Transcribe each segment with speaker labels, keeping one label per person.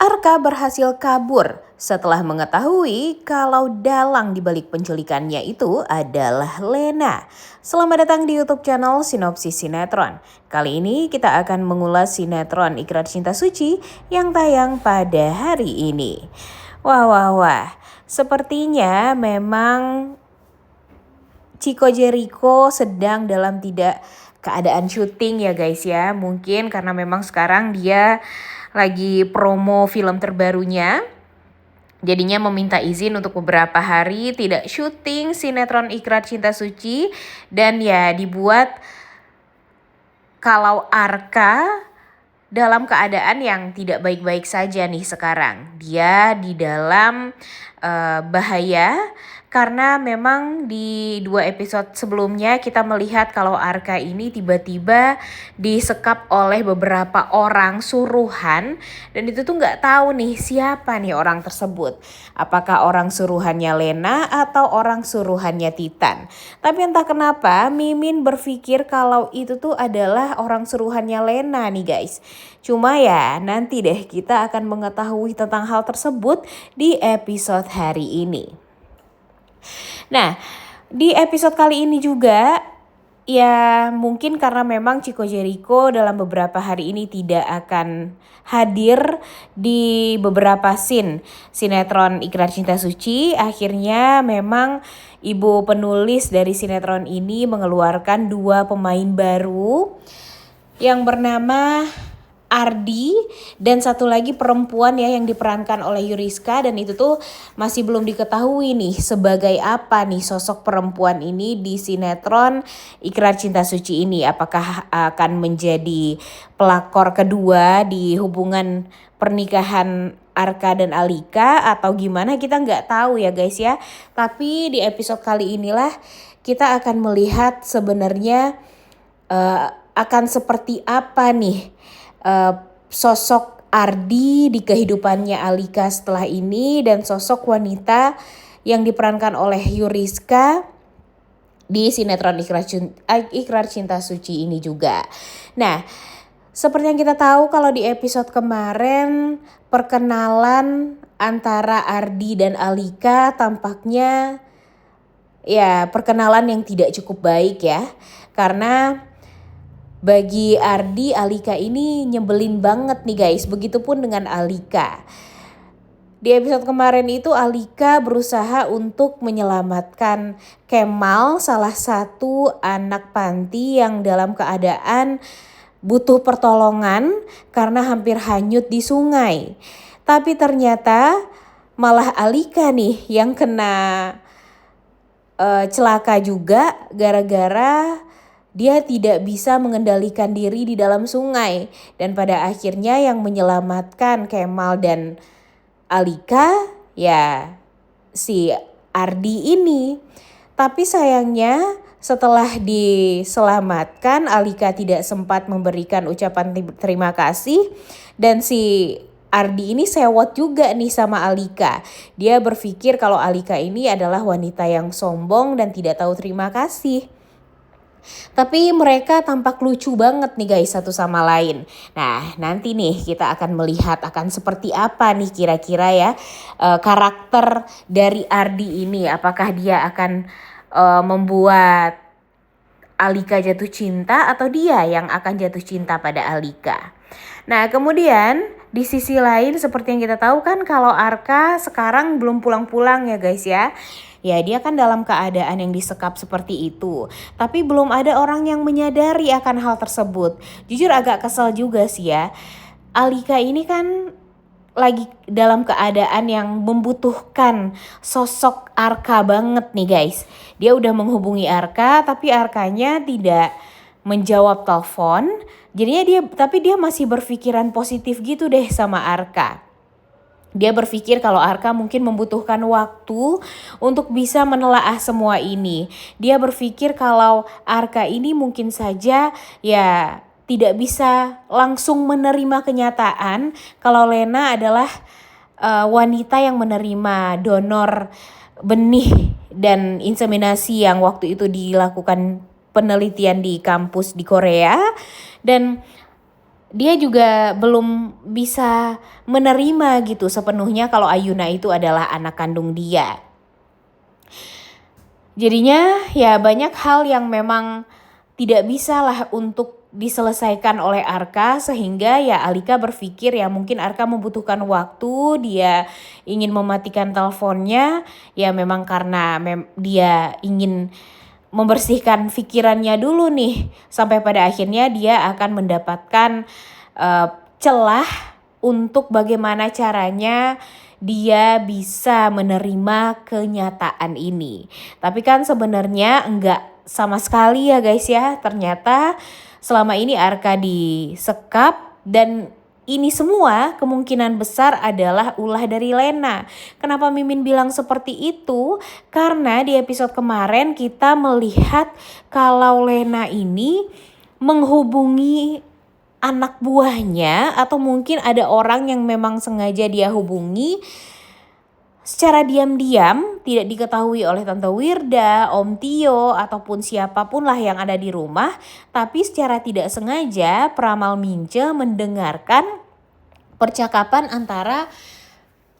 Speaker 1: Arka berhasil kabur setelah mengetahui kalau dalang dibalik penculikannya itu adalah Lena. Selamat datang di YouTube channel Sinopsis Sinetron. Kali ini kita akan mengulas sinetron Ikrar Cinta Suci yang tayang pada hari ini. Wah. Sepertinya memang Chico Jericho sedang dalam tidak keadaan syuting ya guys ya. Mungkin karena memang sekarang dia lagi promo film terbarunya. Jadinya meminta izin untuk beberapa hari tidak syuting sinetron Ikrar Cinta Suci. Dan ya dibuat kalau Arka dalam keadaan yang tidak baik-baik saja nih sekarang. Dia di dalam bahaya karena memang di 2 episode sebelumnya kita melihat kalau Arka ini tiba-tiba disekap oleh beberapa orang suruhan. Dan itu tuh gak tahu nih siapa nih orang tersebut. Apakah orang suruhannya Lena atau orang suruhannya Titan. Tapi entah kenapa Mimin berpikir kalau itu tuh adalah orang suruhannya Lena nih guys. Cuma ya nanti deh kita akan mengetahui tentang hal tersebut di episode hari ini. Nah di episode kali ini juga ya mungkin karena memang Chico Jericho dalam beberapa hari ini tidak akan hadir di beberapa scene sinetron Ikrar Cinta Suci. Akhirnya memang ibu penulis dari sinetron ini mengeluarkan 2 pemain baru yang bernama Ardi dan satu lagi perempuan ya yang diperankan oleh Yuriska. Dan itu tuh masih belum diketahui nih sebagai apa nih sosok perempuan ini di sinetron Ikrar Cinta Suci ini. Apakah akan menjadi pelakor kedua di hubungan pernikahan Arka dan Alika atau gimana, kita nggak tahu ya guys ya. Tapi di episode kali inilah kita akan melihat sebenarnya akan seperti apa nih sosok Ardi di kehidupannya Alika setelah ini dan sosok wanita yang diperankan oleh Yuriska di sinetron Ikrar Cinta Suci ini juga. Nah, seperti yang kita tahu kalau di episode kemarin perkenalan antara Ardi dan Alika tampaknya ya perkenalan yang tidak cukup baik ya. Karena bagi Ardi, Alika ini nyebelin banget nih guys. Begitupun dengan Alika. Di episode kemarin itu Alika berusaha untuk menyelamatkan Kemal, salah satu anak panti yang dalam keadaan butuh pertolongan karena hampir hanyut di sungai. Tapi ternyata malah Alika nih yang kena celaka juga gara-gara dia tidak bisa mengendalikan diri di dalam sungai. Dan pada akhirnya yang menyelamatkan Kemal dan Alika ya si Ardi ini. Tapi sayangnya setelah diselamatkan Alika tidak sempat memberikan ucapan terima kasih. Dan si Ardi ini sewot juga nih sama Alika. Dia berpikir kalau Alika ini adalah wanita yang sombong dan tidak tahu terima kasih. Tapi mereka tampak lucu banget nih guys satu sama lain. Nah nanti nih kita akan melihat akan seperti apa nih kira-kira ya karakter dari Ardi ini. Apakah dia akan membuat Alika jatuh cinta atau dia yang akan jatuh cinta pada Alika. Nah kemudian di sisi lain seperti yang kita tahu kan kalau Arka sekarang belum pulang-pulang ya guys ya. Ya dia kan dalam keadaan yang disekap seperti itu. Tapi belum ada orang yang menyadari akan hal tersebut. Jujur agak kesel juga sih ya. Alika ini kan lagi dalam keadaan yang membutuhkan sosok Arka banget nih guys. Dia udah menghubungi Arka tapi Arkanya tidak menjawab telepon. Jadinya dia masih berpikiran positif gitu deh sama Arka. Dia berpikir kalau Arka mungkin membutuhkan waktu untuk bisa menelaah semua ini. Dia berpikir kalau Arka ini mungkin saja ya tidak bisa langsung menerima kenyataan kalau Lena adalah wanita yang menerima donor benih dan inseminasi yang waktu itu dilakukan penelitian di kampus di Korea. Dan dia juga belum bisa menerima gitu sepenuhnya kalau Ayuna itu adalah anak kandung dia. Jadinya ya banyak hal yang memang tidak bisa lah untuk diselesaikan oleh Arka, sehingga ya Alika berpikir ya mungkin Arka membutuhkan waktu, dia ingin mematikan teleponnya ya memang karena dia ingin membersihkan pikirannya dulu nih, sampai pada akhirnya dia akan mendapatkan celah untuk bagaimana caranya dia bisa menerima kenyataan ini. Tapi kan sebenarnya enggak sama sekali ya guys ya. Ternyata selama ini Arka disekap dan ini semua kemungkinan besar adalah ulah dari Lena. Kenapa Mimin bilang seperti itu? Karena di episode kemarin kita melihat kalau Lena ini menghubungi anak buahnya, atau mungkin ada orang yang memang sengaja dia hubungi secara diam-diam, tidak diketahui oleh Tante Wirda, Om Tio, ataupun siapapun lah yang ada di rumah. Tapi secara tidak sengaja Peramal Mince mendengarkan percakapan antara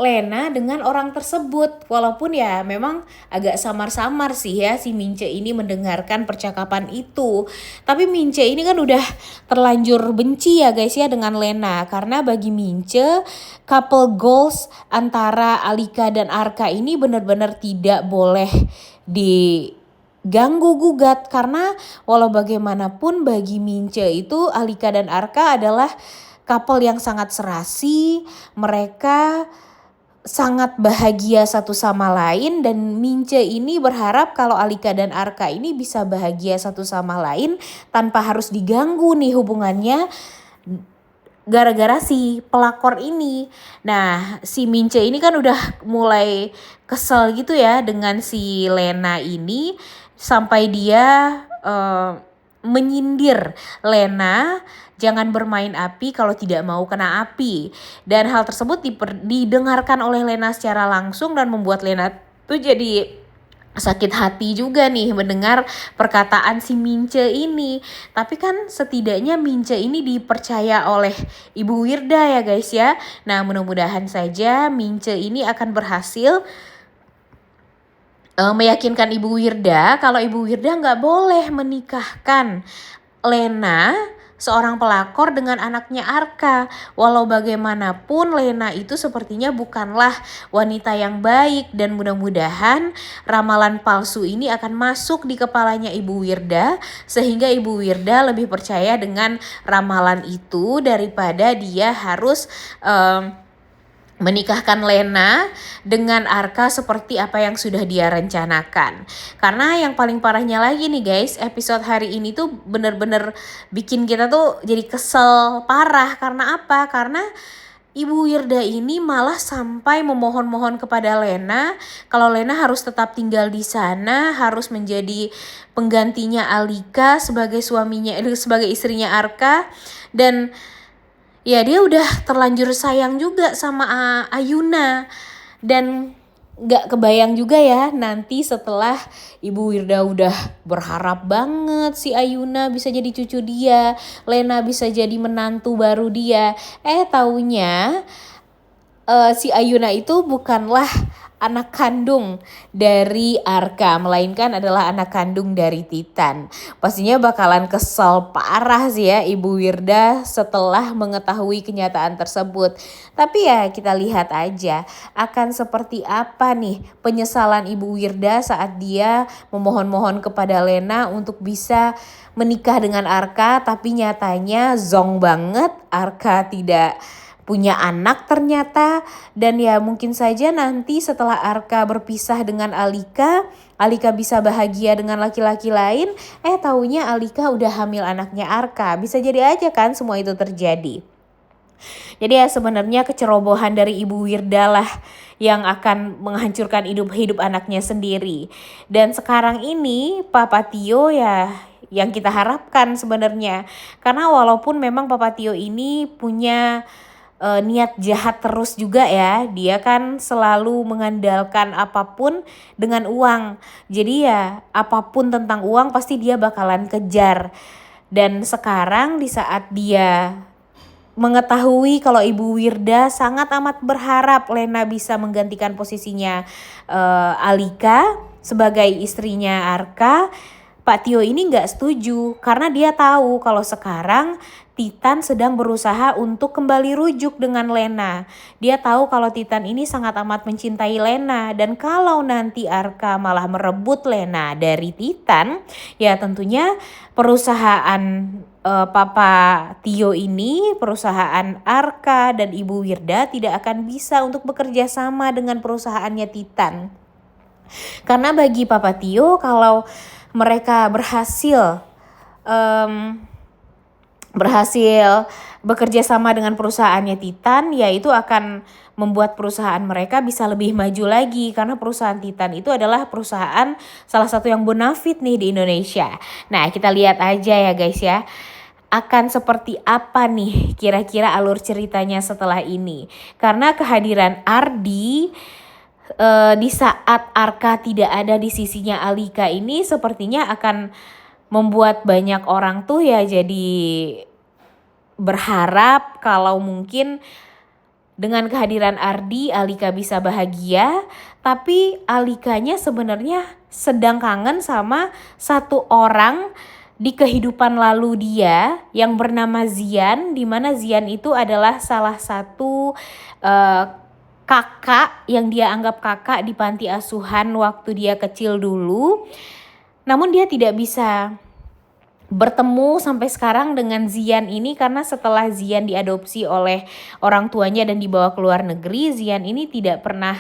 Speaker 1: Lena dengan orang tersebut. Walaupun ya memang agak samar-samar sih ya si Mince ini mendengarkan percakapan itu. Tapi Mince ini kan udah terlanjur benci ya guys ya dengan Lena. Karena bagi Mince couple goals antara Alika dan Arka ini benar-benar tidak boleh diganggu gugat. Karena walau bagaimanapun bagi Mince itu Alika dan Arka adalah couple yang sangat serasi. Mereka sangat bahagia satu sama lain, dan Mince ini berharap kalau Alika dan Arka ini bisa bahagia satu sama lain tanpa harus diganggu nih hubungannya gara-gara si pelakor ini. Nah, si Mince ini kan udah mulai kesel gitu ya dengan si Lena ini, sampai dia menyindir Lena jangan bermain api kalau tidak mau kena api. Dan hal tersebut didengarkan oleh Lena secara langsung dan membuat Lena tuh jadi sakit hati juga nih mendengar perkataan si Mince ini. Tapi kan setidaknya Mince ini dipercaya oleh Ibu Wirda ya guys ya. Nah, mudah-mudahan saja Mince ini akan berhasil meyakinkan Ibu Wirda kalau Ibu Wirda nggak boleh menikahkan Lena, seorang pelakor, dengan anaknya Arka. Walau bagaimanapun Lena itu sepertinya bukanlah wanita yang baik, dan mudah-mudahan ramalan palsu ini akan masuk di kepalanya Ibu Wirda sehingga Ibu Wirda lebih percaya dengan ramalan itu daripada dia harus menikahkan Lena dengan Arka seperti apa yang sudah dia rencanakan. Karena yang paling parahnya lagi nih guys, episode hari ini tuh bener-bener bikin kita tuh jadi kesel parah. Karena apa? Karena Ibu Wirda ini malah sampai memohon-mohon kepada Lena kalau Lena harus tetap tinggal di sana, harus menjadi penggantinya Alika sebagai sebagai istrinya Arka. Dan ya dia udah terlanjur sayang juga sama Ayuna. Dan gak kebayang juga ya nanti setelah Ibu Wirda udah berharap banget si Ayuna bisa jadi cucu dia, Lena bisa jadi menantu baru dia. Taunya si Ayuna itu bukanlah anak kandung dari Arka, melainkan adalah anak kandung dari Titan. Pastinya bakalan kesel parah sih ya Ibu Wirda setelah mengetahui kenyataan tersebut. Tapi ya kita lihat aja akan seperti apa nih penyesalan Ibu Wirda saat dia memohon-mohon kepada Lena untuk bisa menikah dengan Arka. Tapi nyatanya zong banget, Arka tidak punya anak ternyata. Dan ya mungkin saja nanti setelah Arka berpisah dengan Alika, Alika bisa bahagia dengan laki-laki lain. Taunya Alika udah hamil anaknya Arka. Bisa jadi aja kan semua itu terjadi. Jadi ya sebenarnya kecerobohan dari Ibu Wirda lah yang akan menghancurkan hidup anaknya sendiri. Dan sekarang ini Papa Tio ya yang kita harapkan sebenarnya. Karena walaupun memang Papa Tio ini punya niat jahat terus juga ya. Dia kan selalu mengandalkan apapun dengan uang. Jadi ya apapun tentang uang pasti dia bakalan kejar. Dan sekarang di saat dia mengetahui kalau Ibu Wirda sangat amat berharap Lena bisa menggantikan posisinya Alika sebagai istrinya Arka, Pak Tio ini nggak setuju karena dia tahu kalau sekarang Titan sedang berusaha untuk kembali rujuk dengan Lena. Dia tahu kalau Titan ini sangat amat mencintai Lena, dan kalau nanti Arka malah merebut Lena dari Titan, ya tentunya perusahaan Papa Tio ini, perusahaan Arka dan Ibu Wirda tidak akan bisa untuk bekerja sama dengan perusahaannya Titan. Karena bagi Papa Tio, kalau mereka berhasil bekerja sama dengan perusahaannya Titan, ya itu akan membuat perusahaan mereka bisa lebih maju lagi, karena perusahaan Titan itu adalah perusahaan salah satu yang bonafit nih di Indonesia. Nah, kita lihat aja ya guys ya, akan seperti apa nih kira-kira alur ceritanya setelah ini. Karena kehadiran Ardi di saat Arka tidak ada di sisinya Alika ini sepertinya akan membuat banyak orang tuh ya jadi berharap kalau mungkin dengan kehadiran Ardi Alika bisa bahagia, tapi Alikanya sebenarnya sedang kangen sama satu orang di kehidupan lalu dia yang bernama Zian, di mana Zian itu adalah salah satu kakak yang dia anggap kakak di panti asuhan waktu dia kecil dulu. Namun dia tidak bisa bertemu sampai sekarang dengan Zian ini karena setelah Zian diadopsi oleh orang tuanya dan dibawa ke luar negeri, Zian ini tidak pernah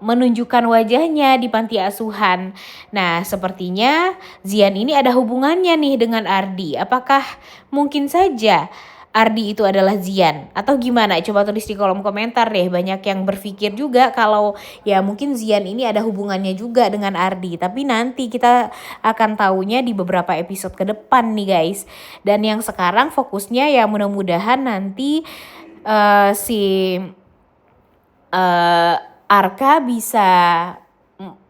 Speaker 1: menunjukkan wajahnya di panti asuhan. Nah, sepertinya Zian ini ada hubungannya nih dengan Ardi. Apakah mungkin saja Ardi itu adalah Zian atau gimana? Coba tulis di kolom komentar deh. Banyak yang berpikir juga kalau ya mungkin Zian ini ada hubungannya juga dengan Ardi. Tapi nanti kita akan tahunya di beberapa episode ke depan nih guys. Dan yang sekarang fokusnya ya mudah-mudahan nanti si Arka bisa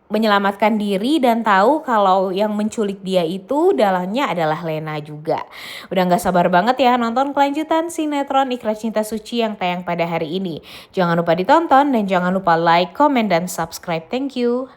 Speaker 1: menyelamatkan diri dan tahu kalau yang menculik dia itu dalangnya adalah Lena juga. Udah gak sabar banget ya nonton kelanjutan sinetron Ikhlas Cinta Suci yang tayang pada hari ini. Jangan lupa ditonton dan jangan lupa like, comment, dan subscribe. Thank you.